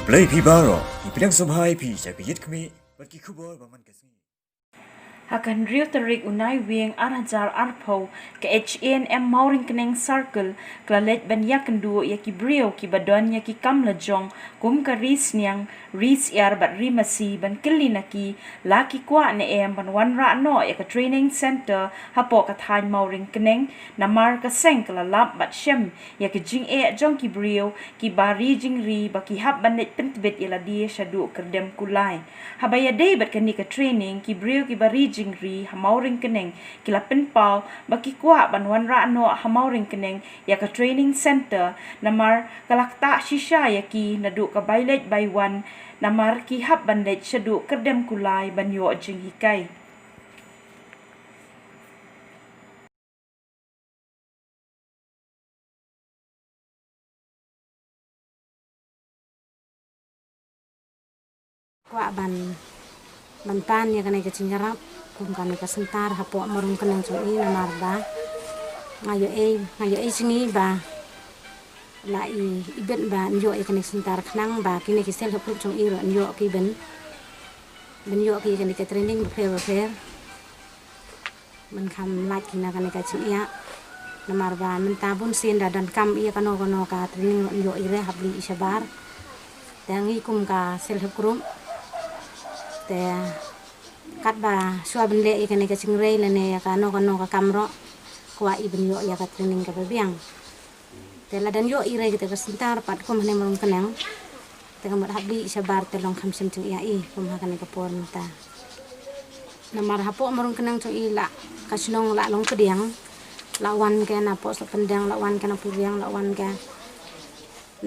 Play Pibaro, Ipidang Subhai Pi, Shakiyit Kmi, but Kikubo, Baman Kasi. Hakan Rio Tarik Unai Wing Arhajar Arpo ke HNM Mauring Keneng Circle Klalet Ben Yakendu Yaki Brio Ki Badon Yaki Kamla Jong Kum Ka Ris Nyang Ris Yar Bat Rimasi Ban Kilinaki Laki Kwa Ne Em Ban Wan Ra No Yaka Training Center Hapo Kathan Mauring Keneng Namar Ka Seng Kala Lap Bat Shem Yaki Jing E Jong Ki Brio Ki Bari Jing Ri Baki Hab Banit Pentbet Yala Dia Shadu Kerdem Kulai Habaya Day Bat Kanika Training Ki Brio Ki Bari Jingri hamauring keneng kila penpau baki kuah banwan rano hamauring keneng yaka training center namar kalakta shisha yaki nadu ka bailet by one namar ki hab bandet shadu kerdem kulai banyo jing hikai kuah ban ya kanai kecing garap kum kami kesentar hapo marung kenang cui namar ba ngayo sini ba la ibet ba nyo kanai sentar kenang ba kini kisel hapo cui ro nyo ki ben yo ki kanai ke training fair men kam lak kina kanai kecing ya namar ba men tabun sin dan kam iya kano ka training nyo ire habli isabar tangi kum ka sel hapo te kat ba suah bende ikan ika cingrai lene ya kano ka kamro kuah iben yo ya ka training ka biang te ladan yo ire kita kesentar pat kum hane marung kenang te kamar habli sabar te long kam sem ya i kum hakan ka por ta namar hapo marung kenang co i la kasinong la long kediang lawan ke na po sa pendang lawan ke na pubiang lawan ke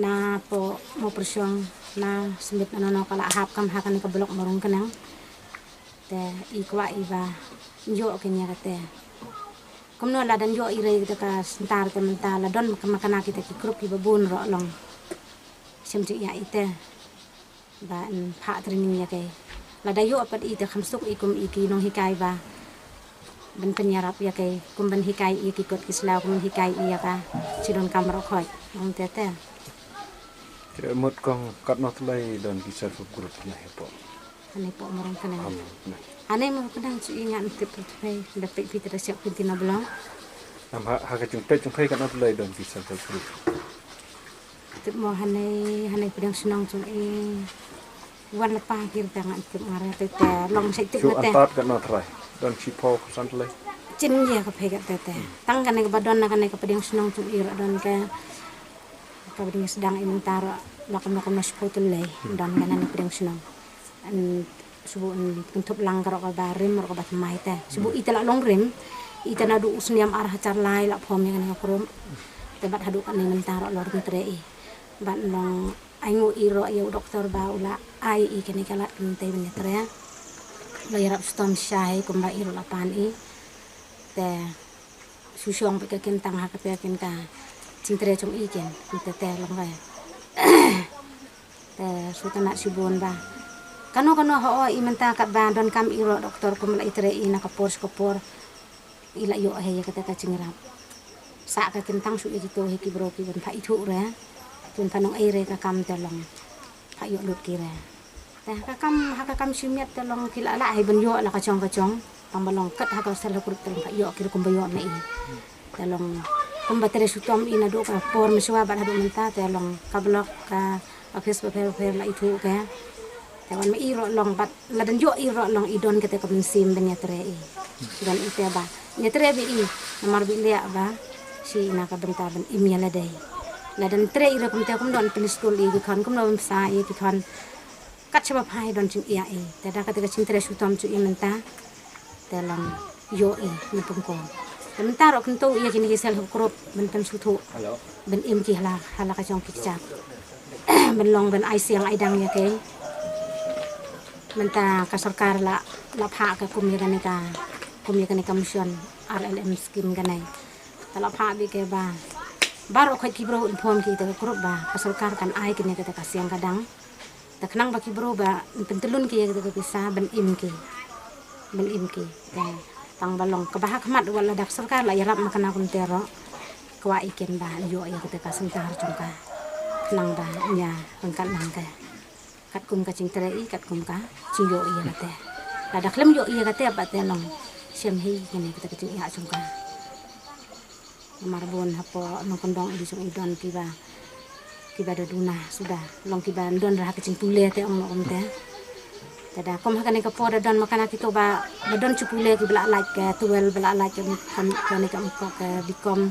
na po mo persyong na sembit ano kala hap kam hakan ka blok marung kenang te ikwa iba njo kenya kate kumno la dan jo ire kita ka sentar ke mental la don makana kita ki grup iba bun ro long semci ya ite ba pha training ya ke la da yo apat ite khamsuk ikum iki nong hikai ba ben penyarap ya ke kum ben hikai iki kot kislau kum hikai ya ka sidon kamro khoi nong tete Mut kong kat not lay dan kisah grup na hepo. Ane po marang kenang. Ane mo kenang su ingat tip pay dapat pitra siap pintina belong. Nam ha ka jung pay kat not lay dan kisah grup. Tip mo hane pedang senang su wan lepa kir tangan tip ngare tete long sai tip Su nate. antat kat not lay dan sipo sant lay. Cin ya ka pay kat tete. Tang kan ke badon na kan ke pedang senang su ira don ke kabring sedang imentar lakam masputul lay dan kanan pedang senang. An subu untuk langgar ka barim ro ka bat mai te subu itala long rim itana du usniam arah car lai la phom yang nga krom te bat hadu kan mentar lor tre bat long aingu iro ya dokter ba ula ai I kene kala te ben tre lo yarap stom shai kum ba iro la pan I te susyong pe ken tang ha ka pe ken ka cintre chung I ken te long ga te sutana sibon ba kano ho imenta kat bandon kam iro doktor kum la itre ina kapor ila yo he kata ka cingrap sa ka kentang su itu he ki bro ki ban pa itu re tun panong aire ka kam telong pa yo lut kira tah ka kam simiat telong kila la he ban yo la ka chong pambalong kat ha ka sel kurut telong pa yo kira kum bayo na I telong kum batere sutom ina do ka por miswa ban hadu menta telong ka blok ka office per la itu ka Tawan me iro long bat ladan jo iro long idon kete ko sim ben ya tre I dan ite ba ya tre bi I namar bi lia ba si na ka benta ben imya la dai ladan tre iro kum te kum don pinistul I kan kum no sa I kan kat chaba phai don chin ya I te da ka te chin tre sutom chu I menta te long yo I na pum ko te menta ro kun to ya kini sel krop ben pen su thu ben im ki hala ka chong ki cha ben long ben ai siang ai dang ya ke menta ka sarkar la pha ka kum ya ka mission RLM scheme ganai la pha bi ke ba baro khoi ki bro inform ki ta grup ba ka sarkar kan ai kini ka siang kadang ta khnang ba ki bro ba pentelun ki ya ka bisa ben im ki tang balong ka bahak mat wala dak sarkar la yarap makana kun tero kwa iken ba yo ya ka sentar jungka khnang ba nya pangkat nang ka kat kum ka cing trei kat kum ka cing yo iya kate ada klem yo iya kate apa te long siam hi kene kita kecing iya sungka marbon hapo nong kondong di sung idon kiba doduna sudah long kiba don rah kecing pule te ong om te tada kom hakane ka poda don makana kita ba don cupule ki bela like ke tuel bela like kan ka mko ke bikom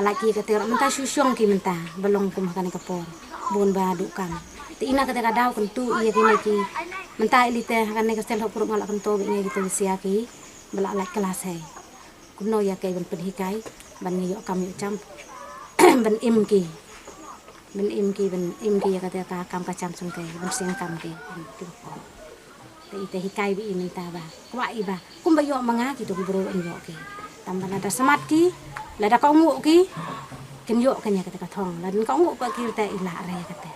la ki ka te menta susyong ki menta belong kom hakane ka por bon ba dukam ti ina ka te ka daw kan tu iya ki menta ilite hakane ka sel hokro ngala kan to ngi gitu sia ki bela like kelas hai kuno ya kai ban penhikai ban yo kam yo cam ban im ki ya kata ka kam ka cam sung kai ban sing kam ki te hikai bi ini ta ba kwa iba kum ba yo manga ki to bro yo ki tambah ada semat ki lada ka ngu ki ken yo kan ya kata ka thong lan ka ngu pa ki te ila re kata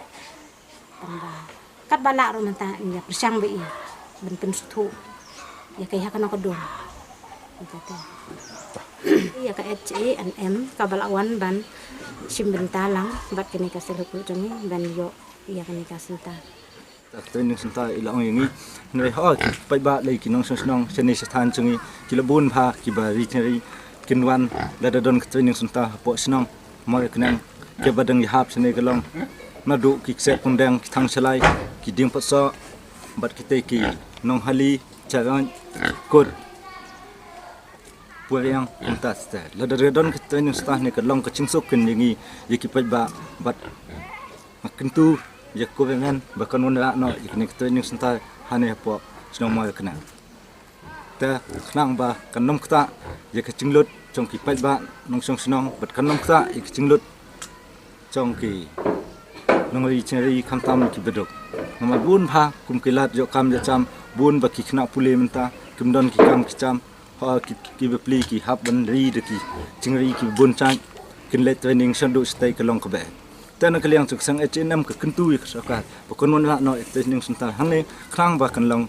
tambah kat bala ro manta ya persang bi ban pen suthu ya kai ha kana ko do kata iya ka HANM kabalawan ban simbentalang bat kini ka seluku jongi ban yo iya kini ka senta Tây nông ta ilang yang ni ha pai ba lei ki nong song seni stan chungi kilabun pha ki ba ri cheri kinwan la da don Tây nông ta po snong moi knang ke badang yi hap sene galong na du ki se pundang thang salai ki ding pa so bat ki te ki nong hali charan kod puayang entas ta la da don Tây nông ta ne kalong ka chingsuk kin yi ki pai ba bat makintu ya ko men bahkan wala no ikni Tây nông ta hane po snong moi kana ta knang ba kanom kta ya ka chinglut trong ki pai ba nong song snong bat kanom kta ik chinglut trong ki nong ri cheri kham tam ki bedok nama bun pha kum kilat yo kam ya cham bun ba ki khna pule menta kum don ki kam ki cham ha ki be pli ki hab ban ri de ki chingri ki bun chan kin le training shandu stay kalong ka be tan ka liang chuk sang HNM ka kentu ik saka pokon mon la no training sunta hang khang ba kan long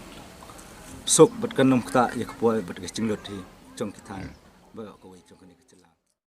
sok bat kan nom kta ya ka poi bat ka chinglut thi trong ki than ba ko wi trong